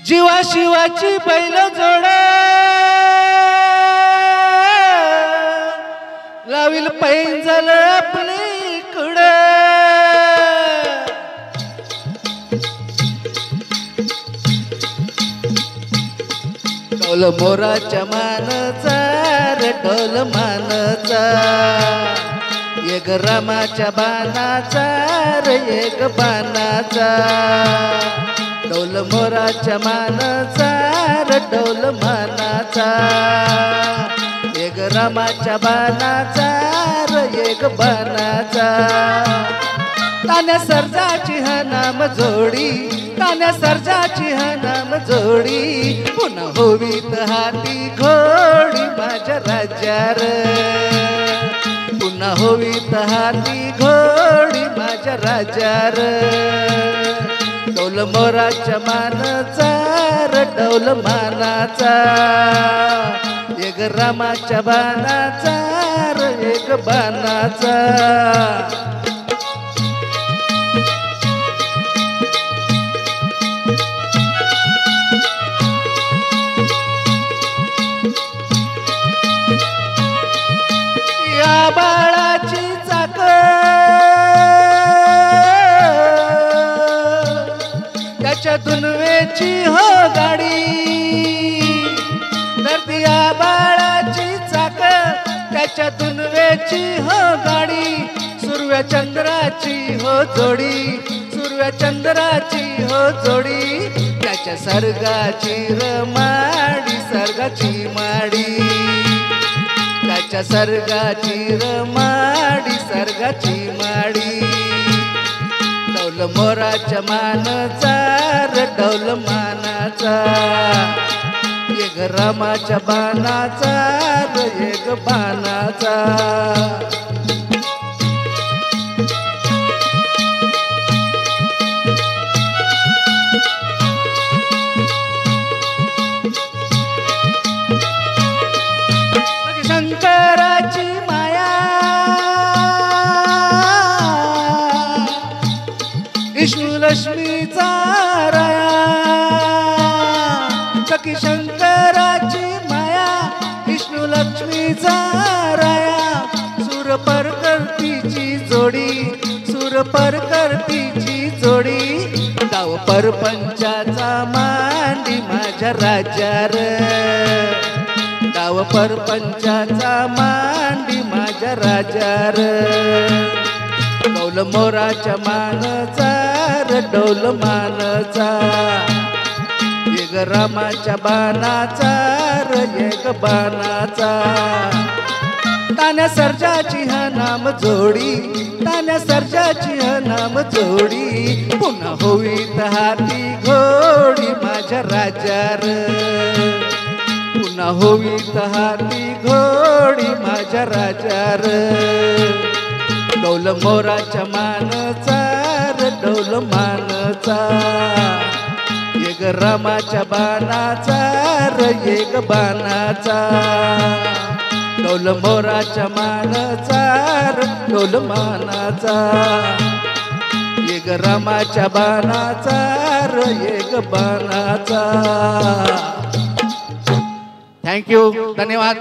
जीवा शिवाची बैल जोड लावील पैंजल आपली कुड ढोल मोराच्या मानचा रे ढोल मानचा एक रामाच्या बाणाचा रे एक बाणाचा ढोल मोराच्या मानाचा रे ढोल मानाचा एक रामाच्या बाणाचा रे एक बाणाचा तान्या सर्जाची हा नाम जोडी तान्या सर्जाची हा नाम जोडी पुन्हा होवीत हाती घोडी माझ्या राज्यार पुन्हा होवीत हाती घोडी माझ्या राज्यार ढोल मोराच्या मानाचा रे ढोल मानाचा एक रामाच्या बाणाचा रे एक बाणाचा या बाळाची चाक त्याच्या दुनवेची हो गाडी धरती या बाळाची चाक त्याच्या दुनवेची हो गाडी सूर्य चंद्राची हो जोडी सूर्य चंद्राची हो जोडी त्याच्या सर्गाची रमाडी सर्गाची माडी त्याच्या सर्गाची रमाडी सर्गाची माडी ढोल मोराच्या मानाचा रे ढोल मानाचा एक रामाच्या बाणाचा रे एक बाणाचा शंकराची माया विष्णू लक्ष्मीचा राया सखी शंकराची माया विष्णू लक्ष्मीचा राया सूर परकर्तीची जोडी सूर परकर्तीची जोडी गाव परपंचाचा मांडी माझ्या राज्यार गाव परपंचाचा मांडी माझ्या राजार ढोल मोराच्या मानाचा रे ढोल मानाचा एक रामाच्या बाणाचा रे एक बाणाचा तान्या सर्जाची हा नाम जोडी तान्या सर्जाची हा नाम जोडी पुन्हा होईत हाती घोडी माझ्या राजार पुन्हा होवीत हाती घोडी माझ्या राजार ढोल मोराच्या मानाचा रे ढोल मानाचा एक रामाच्या बाणाचा रे एक बाणाचा ढोल मोराच्या मानाचा रे ढोल मानाचा एक रामाच्या बाणाचा रे एक बाणाचा थैंक यू धन्यवाद।